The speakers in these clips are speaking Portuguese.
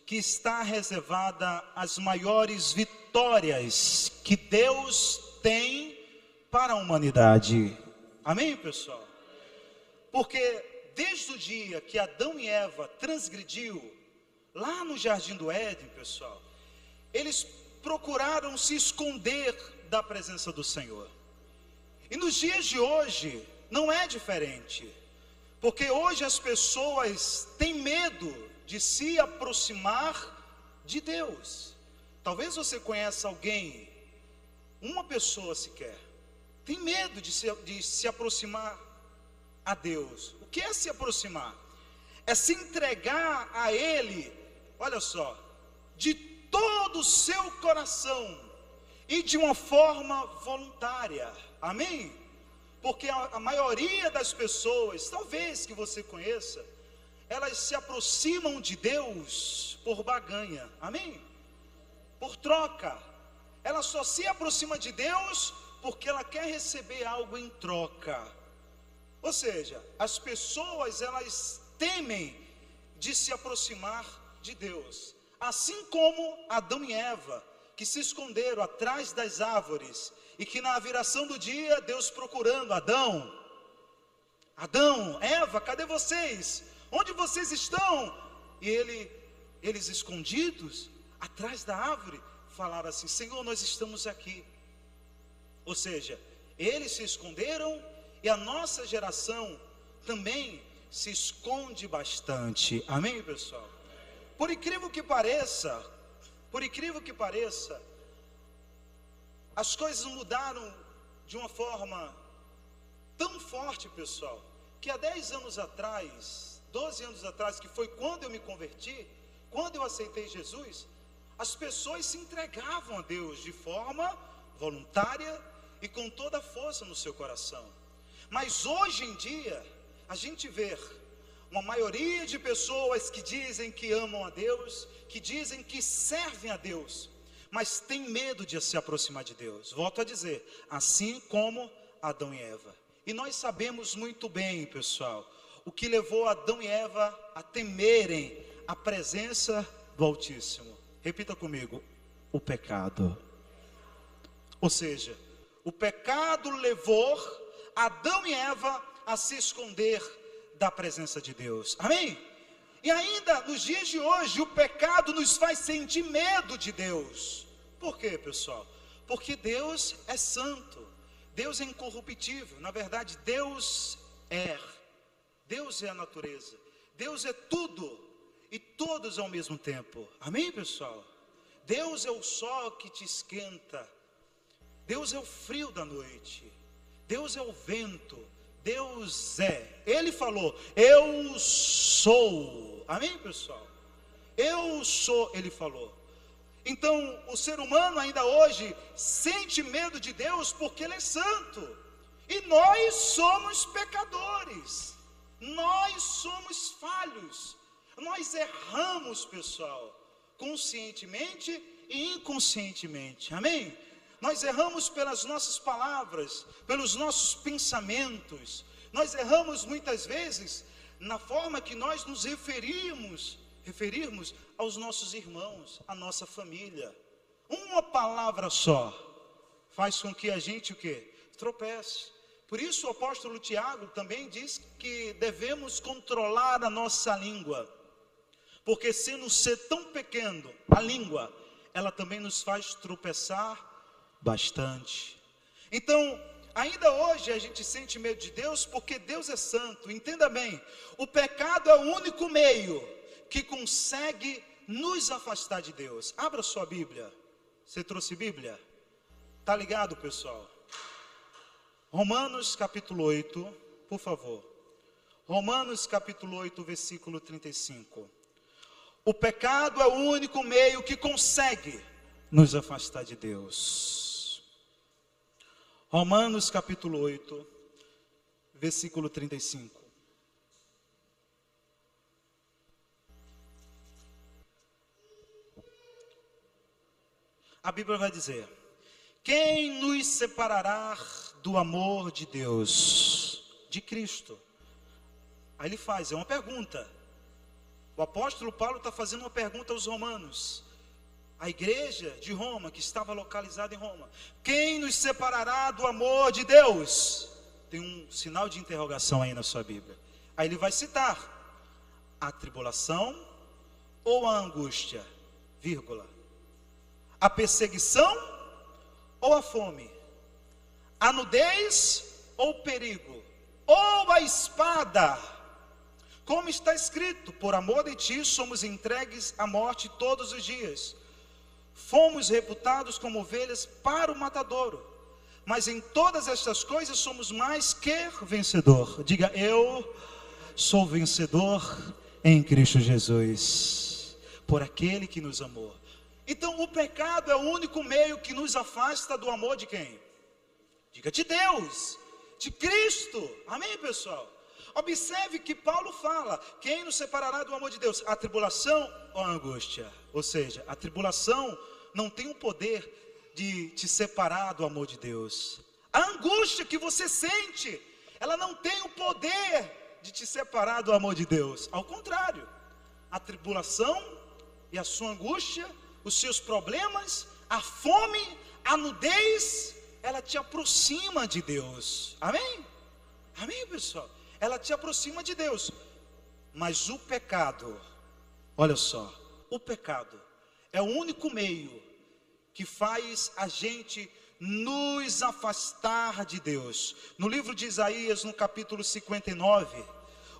que está reservada às maiores vitórias que Deus tem para a humanidade. Amém, pessoal? Porque desde o dia que Adão e Eva transgrediu, lá no Jardim do Éden, pessoal, eles procuraram se esconder da presença do Senhor. E nos dias de hoje, não é diferente. Porque hoje as pessoas têm medo de se aproximar de Deus. Talvez você conheça alguém, uma pessoa sequer, tem medo de se aproximar a Deus. O que é se aproximar? É se entregar a Ele, olha só, de todo o seu coração e de uma forma voluntária. Amém? Porque a maioria das pessoas, talvez que você conheça, elas se aproximam de Deus por barganha. Amém? Por troca. Ela só se aproxima de Deus porque ela quer receber algo em troca. Ou seja, as pessoas, elas temem de se aproximar de Deus. Assim como Adão e Eva, que se esconderam atrás das árvores, e que na viração do dia, Deus procurando, Adão, Eva, cadê vocês? Onde vocês estão? E eles escondidos, atrás da árvore, falaram assim: Senhor, nós estamos aqui. Ou seja, eles se esconderam, e a nossa geração também se esconde bastante. Amém, pessoal? Por incrível que pareça, as coisas mudaram de uma forma tão forte, pessoal, que há 10 anos atrás, 12 anos atrás, que foi quando eu me converti, quando eu aceitei Jesus, as pessoas se entregavam a Deus de forma voluntária e com toda a força no seu coração. Mas hoje em dia, a gente vê uma maioria de pessoas que dizem que amam a Deus, que dizem que servem a Deus, mas tem medo de se aproximar de Deus. Volto a dizer, assim como Adão e Eva. E nós sabemos muito bem, pessoal, o que levou Adão e Eva a temerem a presença do Altíssimo. Repita comigo: o pecado. Ou seja, o pecado levou Adão e Eva a se esconder da presença de Deus. Amém? E ainda nos dias de hoje, o pecado nos faz sentir medo de Deus. Por quê, pessoal? Porque Deus é santo, Deus é incorruptível. Na verdade, Deus é a natureza, Deus é tudo e todos ao mesmo tempo. Amém, pessoal? Deus é o sol que te esquenta, Deus é o frio da noite, Deus é o vento, Deus é. Ele falou: eu sou. Amém, pessoal? Eu sou, ele falou. Então, o ser humano ainda hoje sente medo de Deus porque Ele é santo. E nós somos pecadores. Nós somos falhos. Nós erramos, pessoal, conscientemente e inconscientemente. Amém? Nós erramos pelas nossas palavras, pelos nossos pensamentos. Nós erramos muitas vezes na forma que nós nos referirmos aos nossos irmãos, à nossa família. Uma palavra só faz com que a gente o quê? Tropece. Por isso o apóstolo Tiago também diz que devemos controlar a nossa língua, porque sendo ser tão pequeno, a língua, ela também nos faz tropeçar bastante. Então, ainda hoje a gente sente medo de Deus porque Deus é santo. Entenda bem, o pecado é o único meio que consegue nos afastar de Deus. Abra sua Bíblia. Você trouxe Bíblia? Tá ligado, pessoal? Romanos capítulo 8, por favor. Romanos capítulo 8, versículo 35. O pecado é o único meio que consegue nos afastar de Deus. Romanos capítulo 8, versículo 35. A Bíblia vai dizer: quem nos separará do amor de Deus, de Cristo? Aí ele faz, é uma pergunta. O apóstolo Paulo está fazendo uma pergunta aos romanos. A igreja de Roma, que estava localizada em Roma: quem nos separará do amor de Deus? Tem um sinal de interrogação aí na sua Bíblia. Aí ele vai citar: a tribulação ou a angústia, vírgula, a perseguição ou a fome, a nudez ou o perigo, ou a espada. Como está escrito: por amor de ti somos entregues à morte todos os dias. Fomos reputados como ovelhas para o matadouro, mas em todas estas coisas somos mais que vencedor. Diga: eu sou vencedor em Cristo Jesus, por aquele que nos amou. Então o pecado é o único meio que nos afasta do amor de quem? Diga: de Deus, de Cristo. Amém, pessoal? Observe que Paulo fala: quem nos separará do amor de Deus? A tribulação ou a angústia? Ou seja, a tribulação não tem o poder de te separar do amor de Deus. A angústia que você sente, ela não tem o poder de te separar do amor de Deus. Ao contrário, a tribulação e a sua angústia, os seus problemas, a fome, a nudez, ela te aproxima de Deus. Amém? Amém, pessoal? Ela te aproxima de Deus. Mas o pecado, olha só, o pecado é o único meio que faz a gente nos afastar de Deus. No livro de Isaías, no capítulo 59,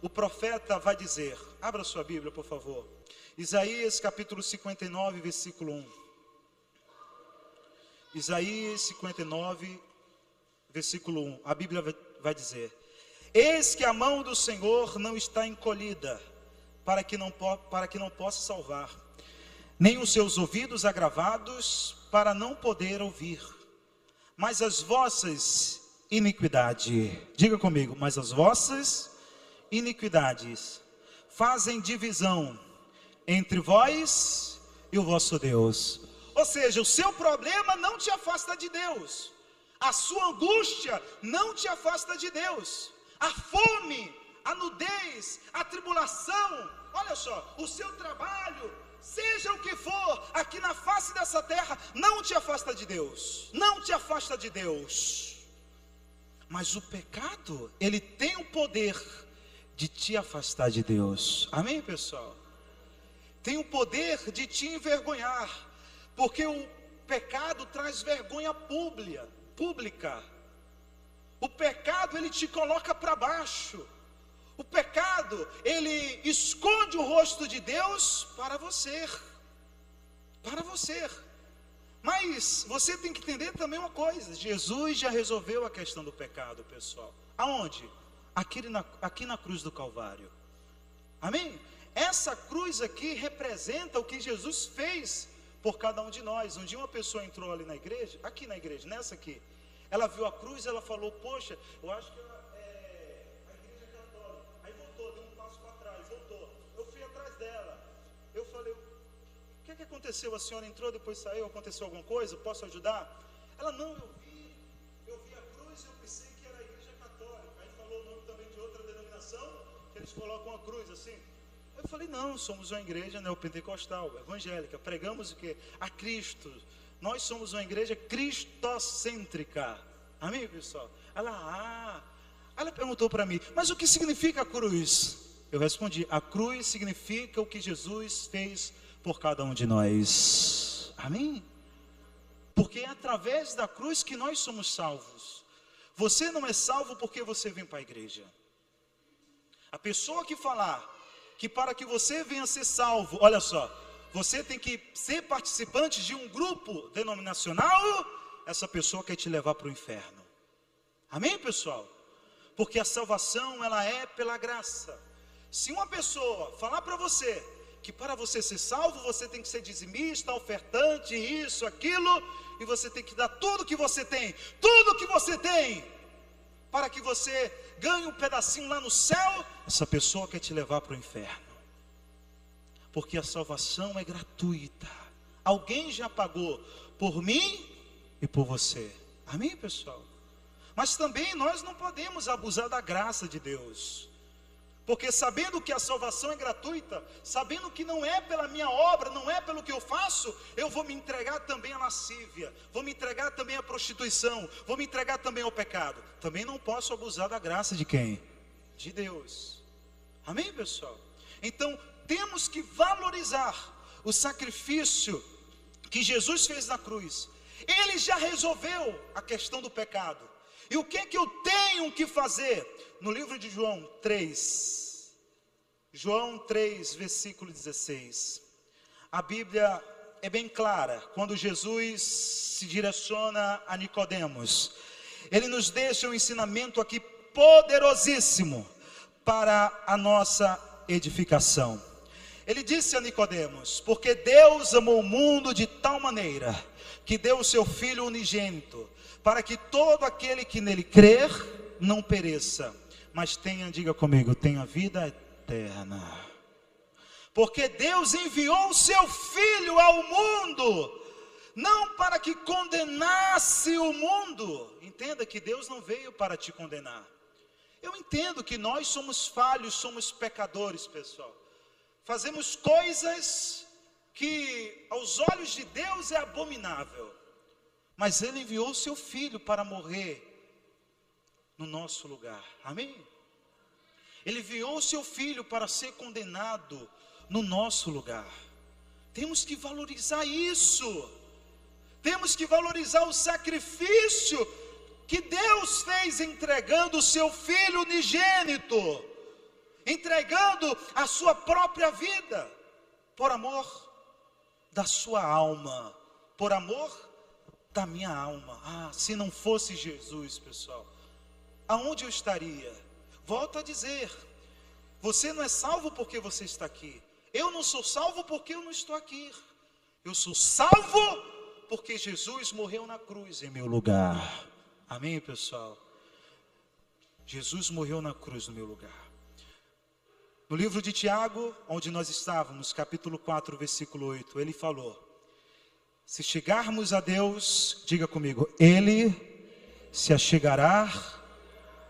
o profeta vai dizer, abra sua Bíblia, por favor. Isaías capítulo 59, versículo 1. Isaías 59, versículo 1. A Bíblia vai dizer: eis que a mão do Senhor não está encolhida, para que não possa salvar, nem os seus ouvidos agravados, para não poder ouvir. Mas as vossas iniquidades, diga comigo, mas as vossas iniquidades fazem divisão entre vós e o vosso Deus. Ou seja, o seu problema não te afasta de Deus, a sua angústia não te afasta de Deus, a fome, a nudez, a tribulação, olha só, o seu trabalho, seja o que for, aqui na face dessa terra, não te afasta de Deus, não te afasta de Deus. Mas o pecado, ele tem o poder de te afastar de Deus. Amém, pessoal? Tem o poder de te envergonhar, porque o pecado traz vergonha pública. O pecado, ele te coloca para baixo. O pecado, ele esconde o rosto de Deus para você. Para você. Mas você tem que entender também uma coisa: Jesus já resolveu a questão do pecado, pessoal. Aonde? Aqui na cruz do Calvário. Amém? Essa cruz aqui representa o que Jesus fez por cada um de nós. Um dia uma pessoa entrou ali na igreja, aqui na igreja, nessa aqui. Ela viu a cruz, ela falou: poxa, eu acho que a igreja é católica. Aí voltou, deu um passo para trás, voltou. Eu fui atrás dela. Eu falei: o que aconteceu? A senhora entrou, depois saiu, aconteceu alguma coisa? Posso ajudar? Ela: não, eu vi a cruz e eu pensei que era a igreja católica. Aí falou o nome também de outra denominação, que eles colocam a cruz assim. Eu falei: não, somos uma igreja neopentecostal, evangélica, pregamos o quê? A Cristo. Nós somos uma igreja cristocêntrica. Amém, pessoal? Ela perguntou para mim: mas o que significa a cruz? Eu respondi: a cruz significa o que Jesus fez por cada um de nós. Amém? Porque é através da cruz que nós somos salvos. Você não é salvo porque você vem para a igreja. A pessoa que falar que para que você venha ser salvo, olha só, você tem que ser participante de um grupo denominacional, essa pessoa quer te levar para o inferno. Amém, pessoal? Porque a salvação, ela é pela graça. Se uma pessoa falar para você que para você ser salvo, você tem que ser dizimista, ofertante, isso, aquilo, e você tem que dar tudo que você tem, para que você ganhe um pedacinho lá no céu, essa pessoa quer te levar para o inferno. Porque a salvação é gratuita. Alguém já pagou por mim e por você. Amém, pessoal? Mas também nós não podemos abusar da graça de Deus. Porque sabendo que a salvação é gratuita, sabendo que não é pela minha obra, não é pelo que eu faço, eu vou me entregar também à lascívia, vou me entregar também à prostituição, vou me entregar também ao pecado. Também não posso abusar da graça de quem? De Deus. Amém, pessoal? Então, temos que valorizar o sacrifício que Jesus fez na cruz. Ele já resolveu a questão do pecado. E o que é que eu tenho que fazer? No livro de João 3, versículo 16, a Bíblia é bem clara, quando Jesus se direciona a Nicodemos, ele nos deixa um ensinamento aqui poderosíssimo para a nossa edificação. Ele disse a Nicodemos: porque Deus amou o mundo de tal maneira, que deu o seu Filho unigênito, para que todo aquele que nele crer, não pereça, mas tenha, diga comigo, tenha vida eterna. Porque Deus enviou o seu Filho ao mundo, não para que condenasse o mundo. Entenda que Deus não veio para te condenar. Eu entendo que nós somos falhos, somos pecadores, pessoal. Fazemos coisas que aos olhos de Deus é abominável. Mas Ele enviou o seu Filho para morrer no nosso lugar. Amém? Ele enviou o seu Filho para ser condenado no nosso lugar. Temos que valorizar isso. Temos que valorizar o sacrifício que Deus fez entregando o seu Filho unigênito, entregando a sua própria vida, por amor da sua alma, por amor da minha alma. Ah, se não fosse Jesus, pessoal, aonde eu estaria? Volto a dizer, você não é salvo porque você está aqui. Eu não sou salvo porque eu não estou aqui. Eu sou salvo porque Jesus morreu na cruz em meu lugar. Amém, pessoal? Jesus morreu na cruz no meu lugar. No livro de Tiago, onde nós estávamos, capítulo 4, versículo 8, ele falou: se chegarmos a Deus, diga comigo, Ele se achegará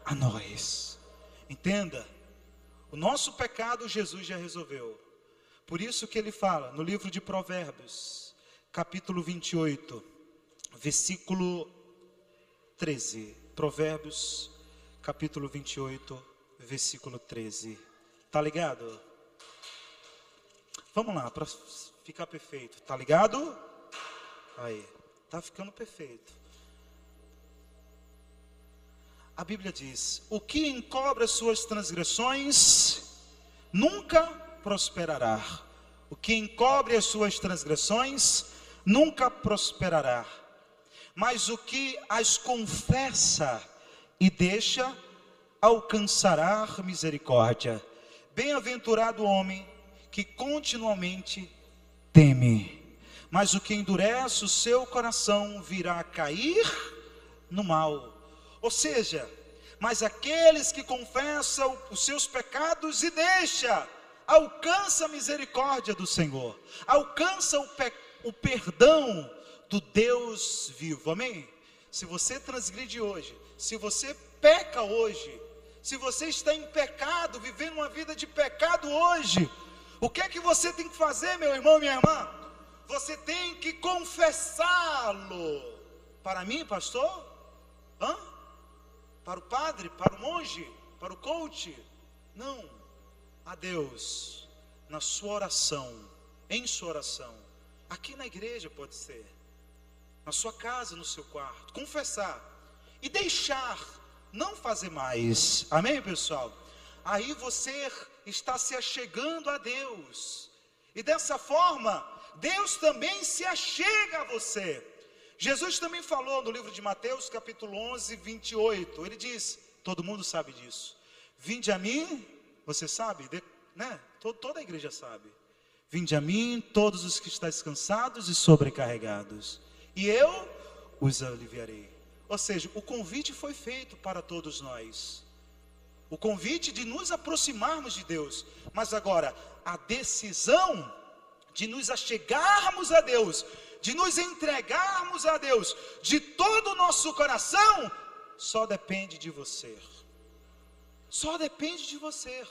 a nós. Entenda, o nosso pecado Jesus já resolveu. Por isso que ele fala no livro de Provérbios, capítulo 28, versículo 13. Provérbios, capítulo 28, versículo 13. Tá ligado? Vamos lá, para ficar perfeito. Tá ligado? Aí, tá ficando perfeito. A Bíblia diz: o que encobre as suas transgressões nunca prosperará. O que encobre as suas transgressões nunca prosperará. Mas o que as confessa e deixa alcançará misericórdia. Bem-aventurado o homem que continuamente teme, mas o que endurece o seu coração virá a cair no mal. Ou seja, mas aqueles que confessam os seus pecados e deixa, alcança a misericórdia do Senhor, alcança o perdão do Deus vivo. Amém? Se você transgride hoje, se você peca hoje, se você está em pecado, vivendo uma vida de pecado hoje, o que é que você tem que fazer, meu irmão, minha irmã? Você tem que confessá-lo. Para mim, pastor? Para o padre? Para o monge? Para o coach? Não. A Deus, na sua oração, em sua oração, aqui na igreja pode ser, na sua casa, no seu quarto, confessar e deixar, não fazer mais. Amém, pessoal? Aí você está se achegando a Deus, e dessa forma Deus também se achega a você. Jesus também falou no livro de Mateus, capítulo 11, 28, ele diz, todo mundo sabe disso: vinde a mim, você sabe, né? Toda a igreja sabe: vinde a mim todos os que estáis cansados e sobrecarregados, e eu os aliviarei. Ou seja, o convite foi feito para todos nós, o convite de nos aproximarmos de Deus. Mas agora, a decisão de nos achegarmos a Deus, de nos entregarmos a Deus de todo o nosso coração, só depende de você. Só depende de você.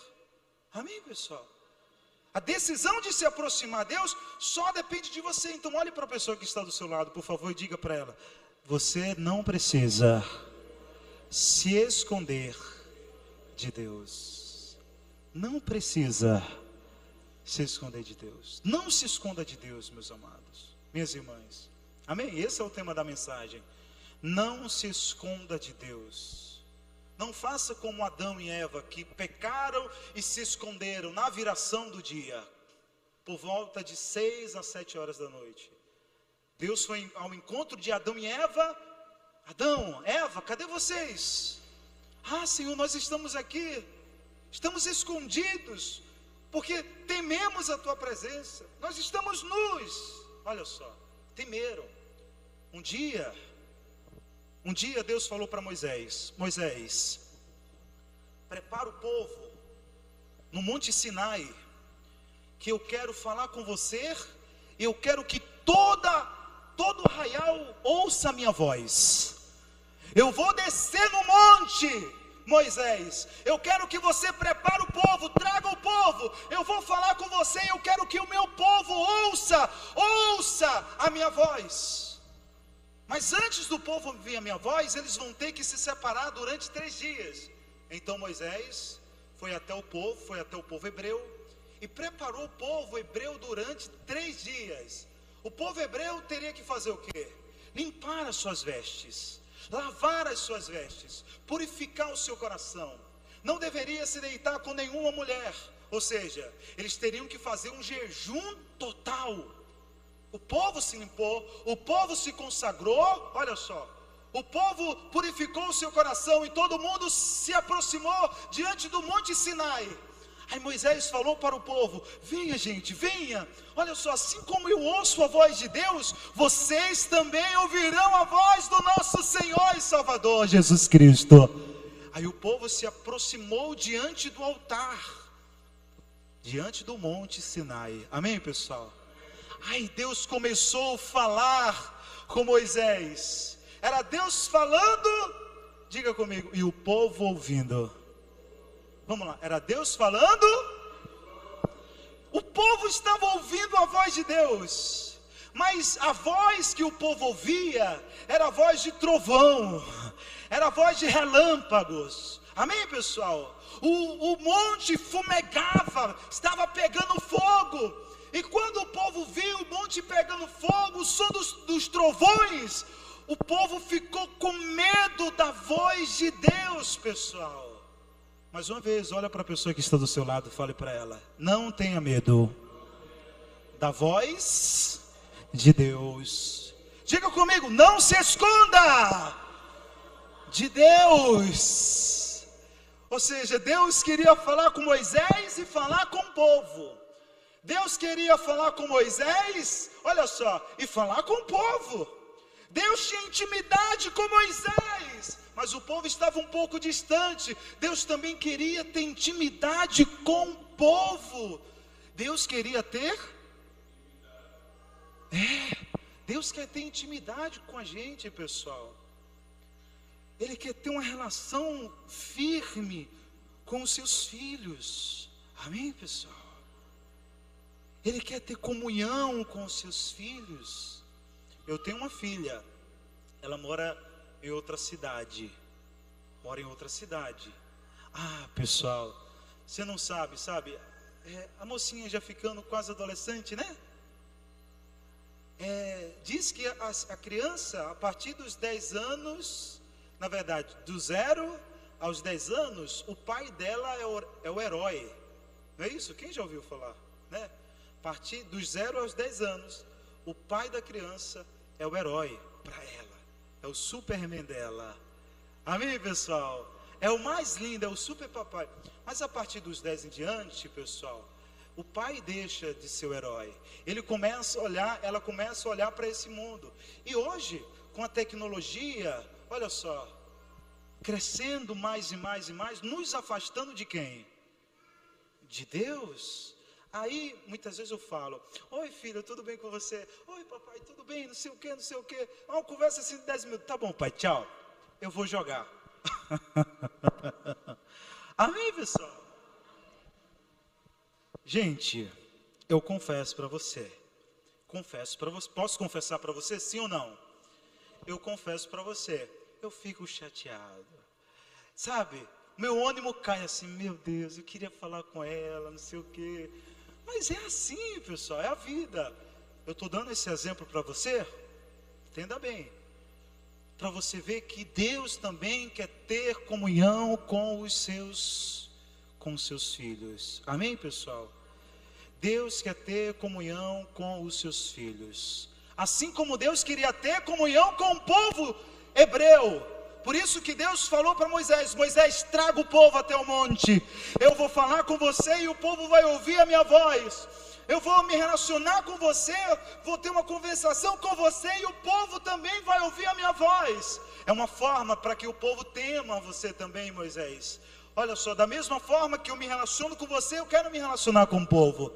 Amém, pessoal? A decisão de se aproximar de Deus só depende de você. Então olhe para a pessoa que está do seu lado, por favor, e diga para ela: você não precisa se esconder de Deus. Não precisa se esconder de Deus. Não se esconda de Deus, meus amados, minhas irmãs. Amém? Esse é o tema da mensagem. Não se esconda de Deus. Não faça como Adão e Eva, que pecaram e se esconderam na viração do dia, por volta de 6 a 7 horas da noite. Deus foi ao encontro de Adão e Eva. Adão, Eva, cadê vocês? Ah, Senhor, nós estamos aqui, estamos escondidos, porque tememos a Tua presença, nós estamos nus. Olha só, temeram. Um dia Deus falou para Moisés: Moisés, prepara o povo no Monte Sinai, que eu quero falar com você, e eu quero que todo arraial ouça a minha voz. Eu vou descer no monte, Moisés, eu quero que você prepare o povo, traga o povo, eu vou falar com você, eu quero que o meu povo ouça a minha voz. Mas antes do povo ouvir a minha voz, eles vão ter que se separar durante 3 dias. Então Moisés foi até o povo hebreu, e preparou o povo hebreu durante 3 dias. O povo hebreu teria que fazer o quê? Limpar as suas vestes, lavar as suas vestes, purificar o seu coração. Não deveria se deitar com nenhuma mulher, ou seja, eles teriam que fazer um jejum total. O povo se limpou, o povo se consagrou, olha só, o povo purificou o seu coração, e todo mundo se aproximou diante do Monte Sinai. Aí Moisés falou para o povo: venha, gente, venha, olha só, assim como eu ouço a voz de Deus, vocês também ouvirão a voz do nosso Senhor e Salvador Jesus Cristo. Aí o povo se aproximou diante do altar, diante do Monte Sinai. Amém, pessoal? Aí Deus começou a falar com Moisés. Era Deus falando, diga comigo, e o povo ouvindo. Vamos lá, era Deus falando, o povo estava ouvindo a voz de Deus, mas a voz que o povo ouvia era a voz de trovão, era a voz de relâmpagos. Amém, pessoal? O monte fumegava, estava pegando fogo. E quando o povo viu o monte pegando fogo, o som dos trovões, o povo ficou com medo da voz de Deus, pessoal. Mais uma vez, olha para a pessoa que está do seu lado e fale para ela: não tenha medo da voz de Deus. Diga comigo: não se esconda de Deus. Ou seja, Deus queria falar com Moisés e falar com o povo. Deus queria falar com Moisés, olha só, e falar com o povo. Deus tinha intimidade com Moisés, mas o povo estava um pouco distante. Deus também queria ter intimidade com o povo. Deus queria ter? Deus quer ter intimidade com a gente, pessoal. Ele quer ter uma relação firme com os seus filhos. Amém, pessoal? Ele quer ter comunhão com os seus filhos. Eu tenho uma filha, ela mora em outra cidade. Ah, pessoal, você não sabe, a mocinha já ficando quase adolescente, né? Diz que a criança, a partir dos 10 anos, na verdade, do 0 aos 10 anos, o pai dela é o herói. Não é isso? Quem já ouviu falar, né? A partir dos 0 aos 10 anos, o pai da criança é o herói para ela, é o Superman dela. Amém, pessoal? É o mais lindo, é o super papai. Mas a partir dos 10 em diante, pessoal, o pai deixa de ser o herói. Ela começa a olhar para esse mundo. E hoje, com a tecnologia, olha só, crescendo mais e mais e mais, nos afastando de quem? De Deus. Aí, muitas vezes eu falo: oi filho, tudo bem com você? Oi papai, tudo bem? Não sei o que. Uma conversa assim de 10 minutos. Tá bom pai, tchau, eu vou jogar. Amém, pessoal? Gente, eu confesso para você. Posso confessar para você, sim ou não? Eu confesso para você, eu fico chateado. Sabe, meu ânimo cai assim, meu Deus, eu queria falar com ela, não sei o quê. Mas é assim, pessoal, é a vida. Eu estou dando esse exemplo para você, entenda bem. Para você ver que Deus também quer ter comunhão com os seus filhos. Amém, pessoal? Deus quer ter comunhão com os seus filhos. Assim como Deus queria ter comunhão com o povo hebreu. Por isso que Deus falou para Moisés: Moisés, traga o povo até o monte. Eu vou falar com você e o povo vai ouvir a minha voz. Eu vou me relacionar com você, vou ter uma conversação com você e o povo também vai ouvir a minha voz. É uma forma para que o povo tema você também, Moisés. Olha só, da mesma forma que eu me relaciono com você, eu quero me relacionar com o povo.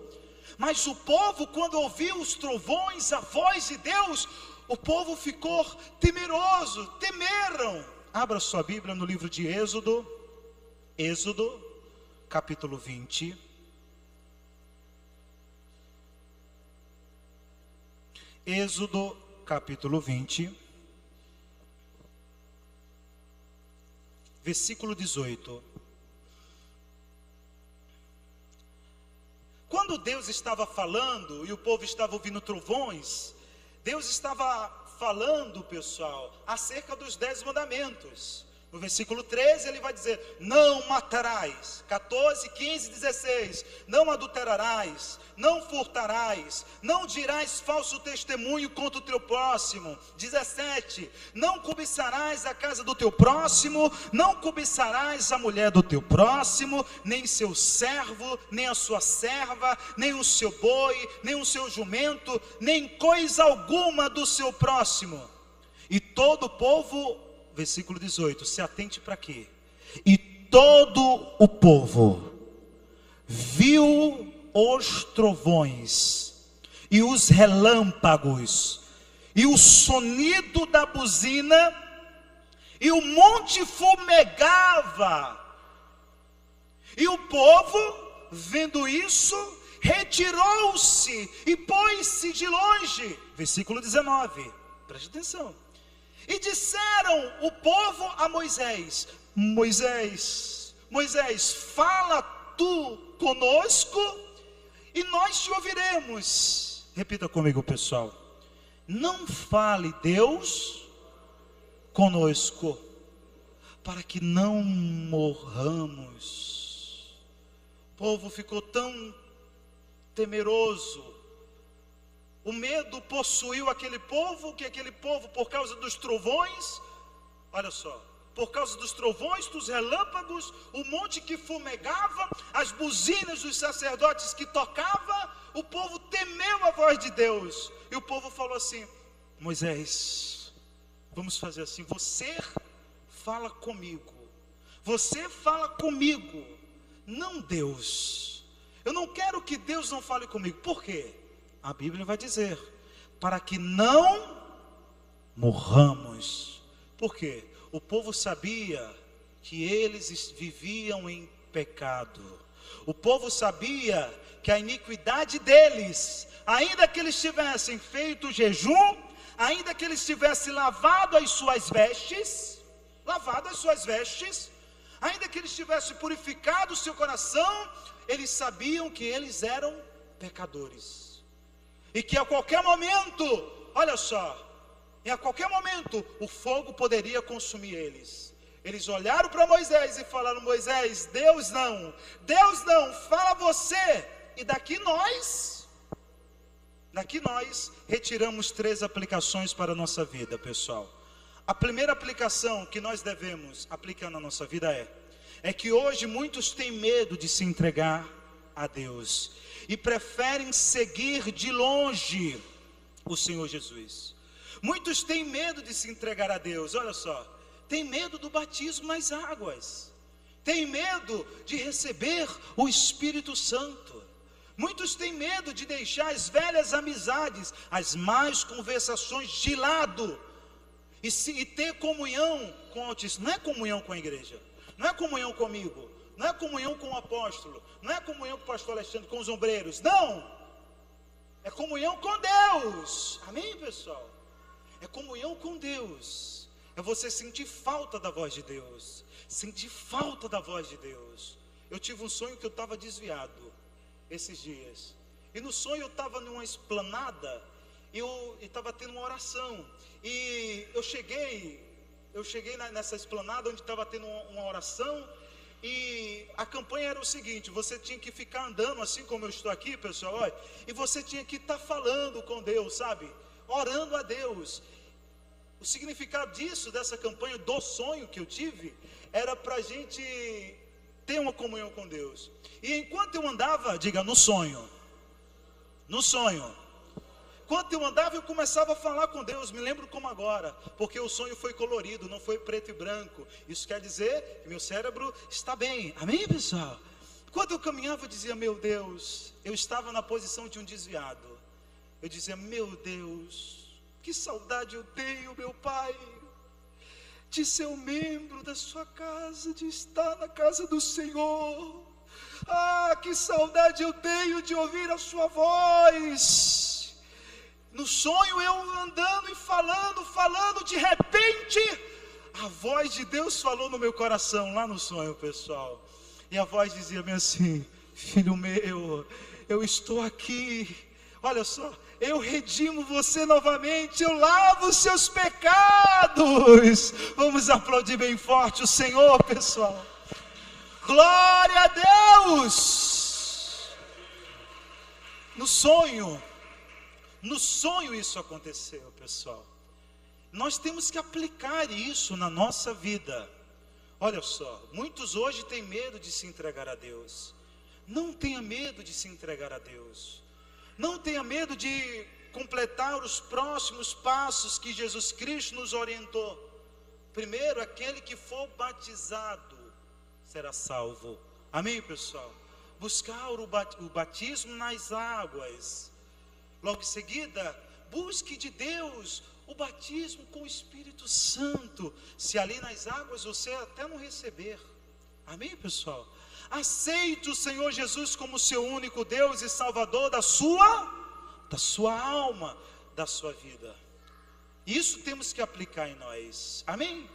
Mas o povo, quando ouviu os trovões, a voz de Deus, o povo ficou temeroso, temeram. Abra sua Bíblia no livro de Êxodo, capítulo 20. Êxodo, capítulo 20, versículo 18. Quando Deus estava falando e o povo estava ouvindo trovões, Deus estava falando, pessoal, acerca dos 10 mandamentos. No versículo 13 ele vai dizer: não matarás. 14, 15, 16, não adulterarás, não furtarás, não dirás falso testemunho contra o teu próximo. 17, não cobiçarás a casa do teu próximo, não cobiçarás a mulher do teu próximo, nem seu servo, nem a sua serva, nem o seu boi, nem o seu jumento, nem coisa alguma do seu próximo. E todo o povo, versículo 18, se atente para quê? E todo o povo viu os trovões e os relâmpagos e o sonido da buzina, e o monte fumegava, e o povo, vendo isso, retirou-se e pôs-se de longe. Versículo 19, preste atenção. E disseram o povo a Moisés: Moisés, fala tu conosco e nós te ouviremos. Repita comigo, pessoal. Não fale Deus conosco, para que não morramos. O povo ficou tão temeroso. O medo possuiu aquele povo, que aquele povo, por causa dos trovões, olha só, por causa dos trovões, dos relâmpagos, o monte que fumegava, as buzinas dos sacerdotes que tocavam, o povo temeu a voz de Deus. E o povo falou assim: Moisés, vamos fazer assim, você fala comigo, não Deus. Eu não quero que Deus não fale comigo. Por quê? A Bíblia vai dizer: para que não morramos. Por quê? O povo sabia que eles viviam em pecado. O povo sabia que a iniquidade deles, ainda que eles tivessem feito jejum, ainda que eles tivessem lavado as suas vestes, ainda que eles tivessem purificado o seu coração, eles sabiam que eles eram pecadores. E que a qualquer momento, olha só, a qualquer momento o fogo poderia consumir eles. Eles olharam para Moisés e falaram: Moisés, Deus não, fala você. E daqui nós retiramos 3 aplicações para a nossa vida, pessoal. A primeira aplicação que nós devemos aplicar na nossa vida é que hoje muitos têm medo de se entregar a Deus e preferem seguir de longe o Senhor Jesus. Muitos têm medo de se entregar a Deus, olha só, tem medo do batismo nas águas, tem medo de receber o Espírito Santo. Muitos têm medo de deixar as velhas amizades, as más conversações de lado e ter comunhão com o Altíssimo. Não é comunhão com a igreja, não é comunhão comigo, não é comunhão com o apóstolo, não é comunhão com o pastor Alexandre, com os ombreiros, não, é comunhão com Deus, amém, pessoal? É comunhão com Deus, é você sentir falta da voz de Deus, sentir falta da voz de Deus. Eu tive um sonho que eu estava desviado esses dias, e no sonho eu estava numa esplanada, eu estava tendo uma oração, e eu cheguei nessa esplanada onde estava tendo uma oração, e a campanha era o seguinte: você tinha que ficar andando assim como eu estou aqui, pessoal, olha, e você tinha que estar falando com Deus, sabe, orando a Deus. O significado disso, dessa campanha, do sonho que eu tive, era para a gente ter uma comunhão com Deus. E enquanto eu andava, diga, no sonho, enquanto eu andava, eu começava a falar com Deus. Me lembro como agora, porque o sonho foi colorido, não foi preto e branco. Isso quer dizer que meu cérebro está bem, amém, pessoal? Quando eu caminhava, eu dizia: meu Deus, eu estava na posição de um desviado. Eu dizia: meu Deus, que saudade eu tenho, meu Pai, de ser um membro da sua casa, de estar na casa do Senhor. Ah, que saudade eu tenho de ouvir a sua voz. No sonho eu andando e falando, de repente a voz de Deus falou no meu coração, lá no sonho, pessoal. E a voz dizia bem assim: filho meu, eu estou aqui, olha só, eu redimo você novamente, eu lavo os seus pecados. Vamos aplaudir bem forte o Senhor, pessoal. Glória a Deus. No sonho isso aconteceu, pessoal. Nós temos que aplicar isso na nossa vida. Olha só, muitos hoje têm medo de se entregar a Deus. Não tenha medo de se entregar a Deus. Não tenha medo de completar os próximos passos que Jesus Cristo nos orientou. Primeiro, aquele que for batizado será salvo. Amém, pessoal? Buscar o batismo nas águas. Logo em seguida, busque de Deus o batismo com o Espírito Santo. Se ali nas águas você até não receber. Amém, pessoal? Aceite o Senhor Jesus como seu único Deus e Salvador da sua alma, da sua vida. Isso temos que aplicar em nós. Amém?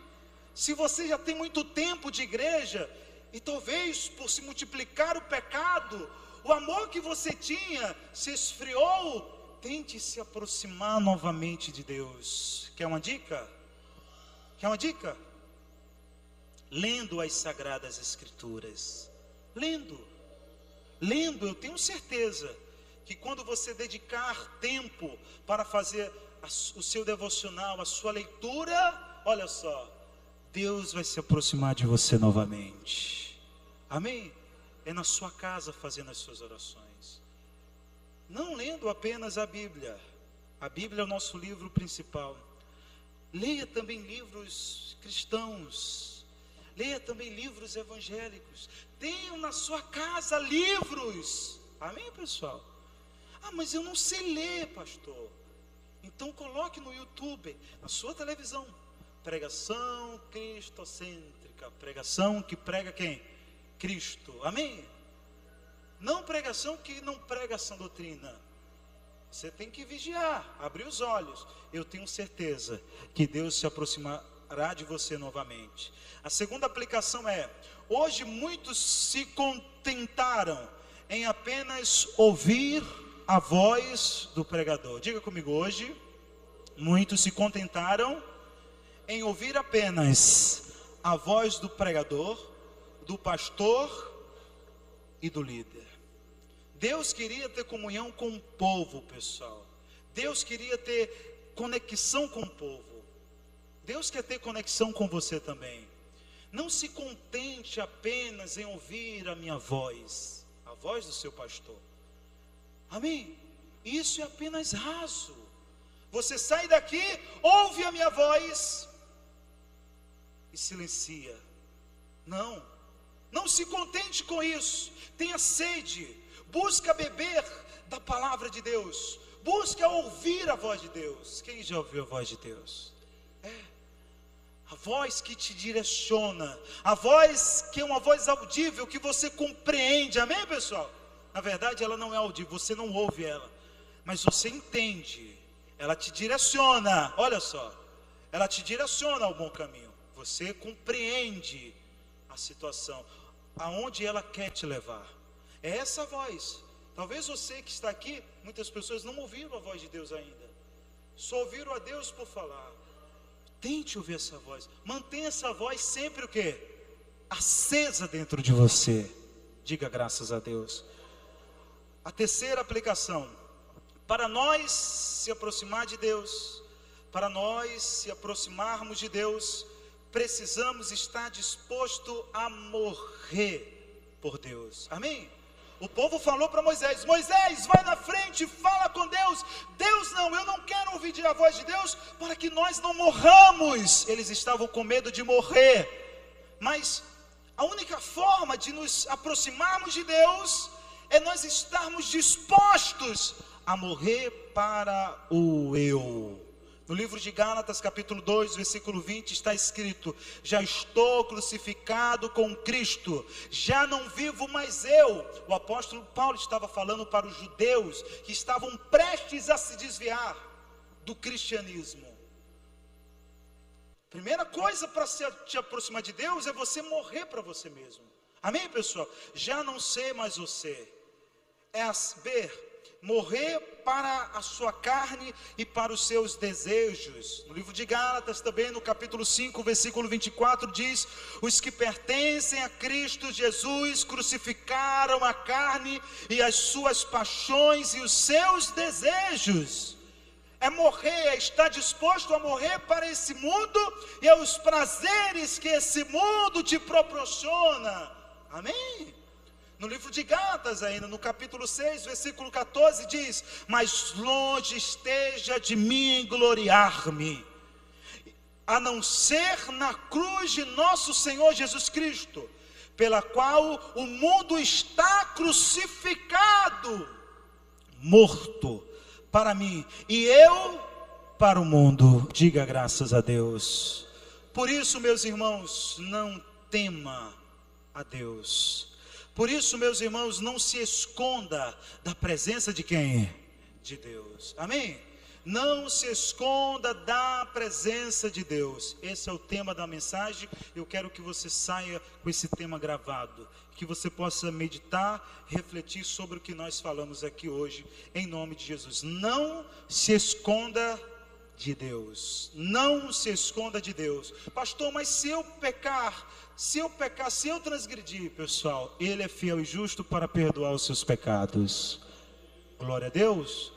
Se você já tem muito tempo de igreja, e talvez por se multiplicar o pecado, o amor que você tinha se esfriou, tente se aproximar novamente de Deus. Quer uma dica? Quer uma dica? Lendo as Sagradas Escrituras. Lendo, eu tenho certeza que quando você dedicar tempo para fazer o seu devocional, a sua leitura, olha só, Deus vai se aproximar de você novamente. Amém? É na sua casa fazendo as suas orações. Não lendo apenas a Bíblia. A Bíblia é o nosso livro principal. Leia também livros cristãos. Leia também livros evangélicos. Tenham na sua casa livros. Amém, pessoal? Ah, mas eu não sei ler, pastor. Então coloque no YouTube, na sua televisão, pregação cristocêntrica. Pregação que prega quem? Cristo. Amém? Não pregação que não prega essa doutrina. Você tem que vigiar, abrir os olhos. Eu tenho certeza que Deus se aproximará de você novamente. A segunda aplicação é: hoje muitos se contentaram em apenas ouvir a voz do pregador. Diga comigo: hoje muitos se contentaram em ouvir apenas a voz do pregador, do pastor e do líder. Deus queria ter comunhão com o povo, pessoal. Deus queria ter conexão com o povo. Deus quer ter conexão com você também. Não se contente apenas em ouvir a minha voz, a voz do seu pastor. Amém? Isso é apenas raso. Você sai daqui, ouve a minha voz e silencia. Não se contente com isso. Tenha sede. Busca beber da palavra de Deus. Busca ouvir a voz de Deus. Quem já ouviu a voz de Deus? A voz que te direciona, a voz que é uma voz audível, que você compreende, amém, pessoal? Na verdade ela não é audível, você não ouve ela, mas você entende, ela te direciona, olha só, ela te direciona ao bom caminho, você compreende a situação, aonde ela quer te levar, é essa voz. Talvez você que está aqui, muitas pessoas não ouviram a voz de Deus ainda, só ouviram a Deus por falar. Tente ouvir essa voz, mantenha essa voz sempre o quê? Acesa dentro de você, diga graças a Deus. A terceira aplicação, para nós se aproximar de Deus, para nós se aproximarmos de Deus, precisamos estar disposto a morrer por Deus, amém? O povo falou para Moisés, Moisés, vai na frente, fala com Deus. Deus não, eu não quero ouvir a voz de Deus, para que nós não morramos. Eles estavam com medo de morrer, mas a única forma de nos aproximarmos de Deus, é nós estarmos dispostos a morrer para o eu. No livro de Gálatas, capítulo 2, versículo 20, está escrito: já estou crucificado com Cristo, já não vivo mais eu. O apóstolo Paulo estava falando para os judeus que estavam prestes a se desviar do cristianismo. Primeira coisa para te aproximar de Deus é você morrer para você mesmo. Amém, pessoal? Já não ser mais você. É morrer para a sua carne e para os seus desejos. No livro de Gálatas também, no capítulo 5, versículo 24, diz: os que pertencem a Cristo Jesus crucificaram a carne e as suas paixões e os seus desejos. É morrer, é estar disposto a morrer para esse mundo e aos prazeres que esse mundo te proporciona. Amém? No livro de Gálatas ainda, no capítulo 6, versículo 14, diz: mas longe esteja de mim gloriar-me, a não ser na cruz de nosso Senhor Jesus Cristo, pela qual o mundo está crucificado, morto para mim, e eu para o mundo. Diga graças a Deus. Por isso, meus irmãos, não tema a Deus. Por isso, meus irmãos, não se esconda da presença de quem? De Deus. Amém? Não se esconda da presença de Deus. Esse é o tema da mensagem. Eu quero que você saia com esse tema gravado, que você possa meditar, refletir sobre o que nós falamos aqui hoje, em nome de Jesus. Não se esconda de Deus. Não se esconda de Deus. Pastor, mas se eu pecar, se eu transgredir, pessoal, Ele é fiel e justo para perdoar os seus pecados. Glória a Deus.